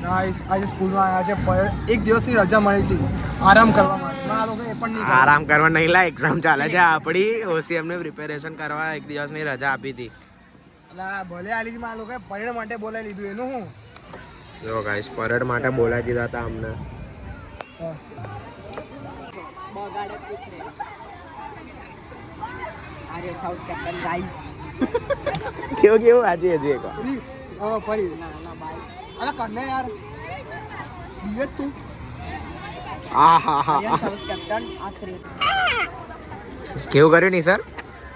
Guys આજે સ્કૂલમાં આવ્યા છે પર એક દિવસની રજા મળી હતી આરામ કરવા માટે આ લોકો એ પણ નહીં આરામ કરવા નહીં લા એક્ઝામ ચાલે છે આપણી ઓસીએમ ની પ્રિપેરેશન કરવા એક દિવસની રજા આપી હતી અલા ભલે આલી હતી આ લોકોએ પરેડ માટે બોલાવી લીધું એનું હું જો ગાઈસ પરેડ માટે બોલાવી દીધા હતા અમને બગાડે કુછ નહીં આરે હાઉસ કેપ્ટન ગાઈસ કેવું આજે હજુ એક ફરી ના ના ભાઈ અલા કરને યાર દિવેશ તું હા હા હા આર્યન હાઉસ કેપ્ટન આખરી કેવું કર્યું નહીં સર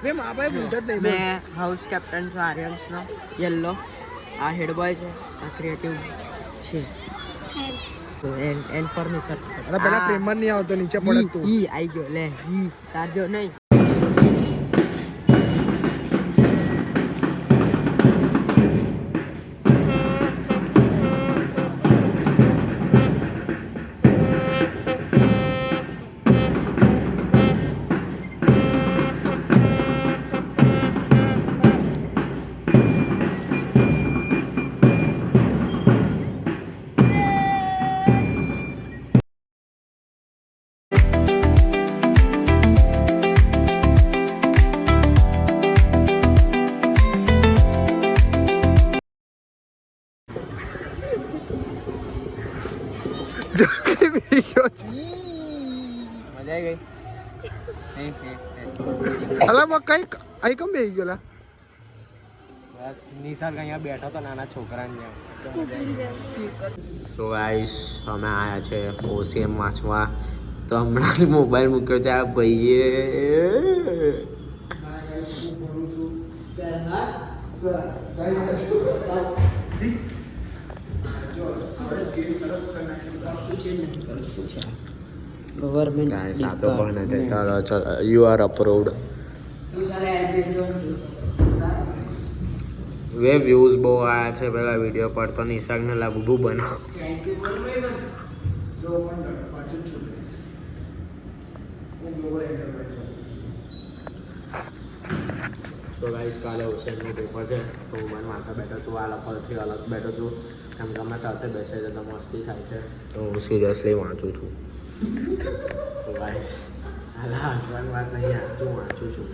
બે મા ભાઈ બુધ જ નહીં મેં હાઉસ કેપ્ટન છું આર્યન્સ નો યલો આ હેડ બોય છે આ ક્રિએટિવ છે તો એન ફોર ની સર અલા પેલા ફ્રેમ માં નહીં આવતો નીચે પડે તું ઈ આઈ ગયો લે ઈ તાર જો નહીં મજા આવી ગઈ અલા માં કઈ આઈ કમ બેહી ગયો લા બસ નિસર્ગ અહીંયા બેઠો તો નાના છોકરાને સો ગાઈસ અમે આયા છે ઓસીએમ વાંચવા તો હમણાં જ મોબાઈલ મૂક્યો છે આ ભાઈએ ગવર્મેન્ટ ગાઈસ આ તો બને છે ચલો ચલો you are approved way views બહુ આયા છે પેલા વિડીયો પર તો નિશાકને લાગુ બનાવ તો ગાઈસ કાલે ઓશિયનનું પેપર છે તો હું મને વાંચવા બેઠો છું આ લોકોથી અલગ બેઠો છું કેમ કે અમે સાથે બેસે છે તો મસ્તી થાય છે તો હું સિરિયસલી વાંચું છું તો ગાઈસ હાલા હસવાની વાત નહીં હું વાંચું છું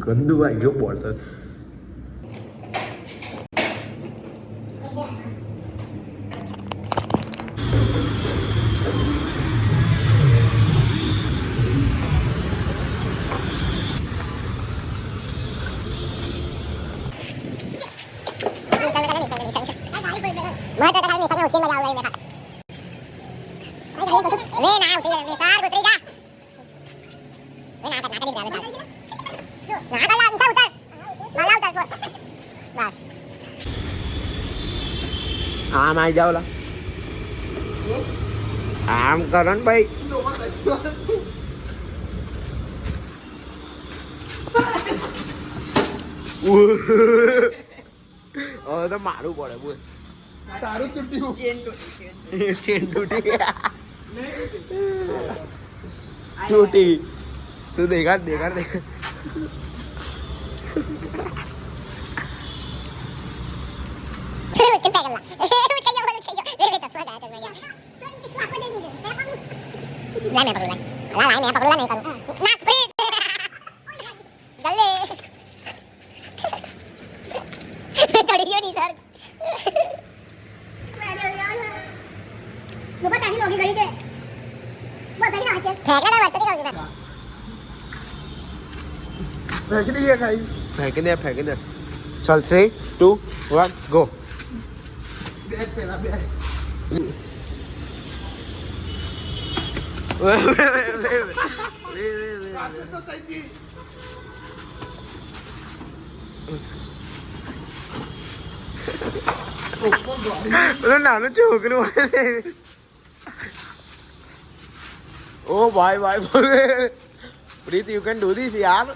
ગંદુ આવી ગયો પડતો આમ આવી જાઓ લા આમ કરો ને ભાઈ હવે તો મારું પડે બોલ તારું ચૂંટ્યું ચેન તૂટી શું દેખાડ फेंक दे चल 3 2 1 गो બેગ પેલા બેગ તો થઈ ગઈ નાનું છોકરું ओ भाई प्रीत यू कैन डू दिस यार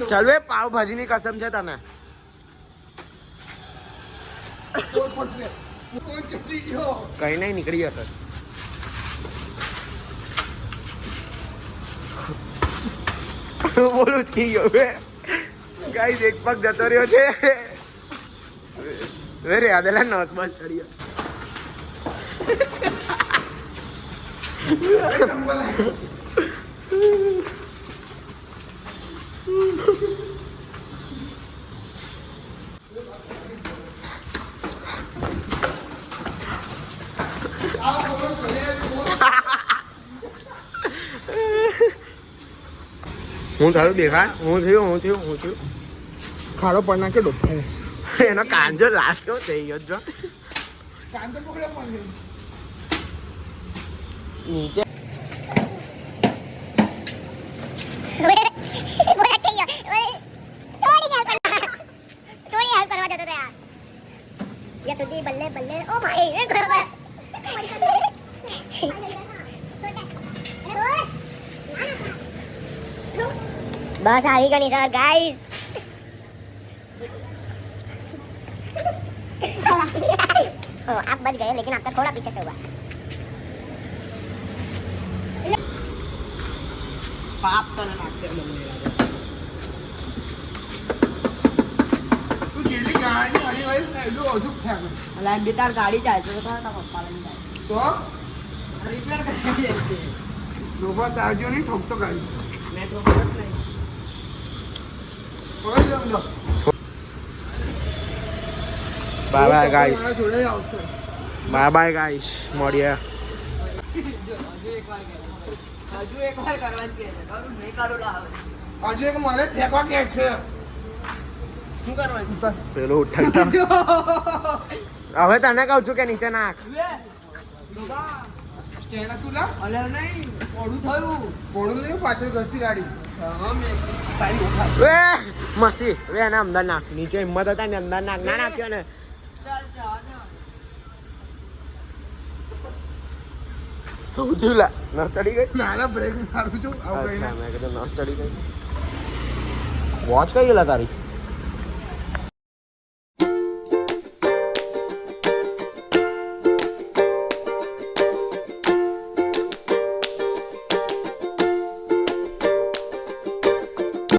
चल वे पाव भाजी ની कसम છે તને કઈ નહીં નીકળી જશે હું બોલું જ કી ગયો બે ગાઈસ એક પગ જતો રહ્યો છે વેરે આદેલા નસ બસ ચડ્યો હું થયું દેખાય હું થયું ખાડો પડ નાખ્યો ડોફાએ એનો કાંજો લાસ્યો થઈ ગયો જો કાન તો પકડ્યો પણ નીચે बल्ले बल्ले ओ भाई बस आई का नहीं सर गाइस आप बच गए लेकिन आपका थोड़ा पीछे से हुआ પાપ તને નાખશે મને તું જેટલી ગાડી હરી હોય ને એટલું હજુ ફેંક અલા બે તાર ગાડી જાય છે તો તારા પપ્પા લઈને જાય તો રિપેર કરી દેશે ડોફા તારજો નહીં ઠોકતો ગાડી મેં તો ખબર નહીં પકડી લો બાય બાય ગાઈસ મારા જોડે આવશે બાય બાય ગાઈસ મળીએ હજુ એક વાર કરવાનું છે કરું નહીં કરું લાવે હજુ એક મને ફેંકવા કે છે શું કરવાનું ઉતાર. પેલું ઉઠાડતા હવે તને કહું છું કે નીચે નાખ લે ડોબા સ્ટેન્ડ હતું લા અલે નહીં મોડું થયું પોણું નહીં પાછળ ઘસી ગાડી હા મેં ટાઈમ ઉઠા વે મસ્તી વે એને અંદર નાખ નીચે હિંમત હતા ને અંદર નાખ ના નાખ્યો ને ચાલ જા હું લા નસ ચડી ગઈ નાના બ્રેક મારું છું આવું કહીને અચ્છા મેં કીધું નસ ચડી ગઈ વોચ કઈ ગયેલા તારી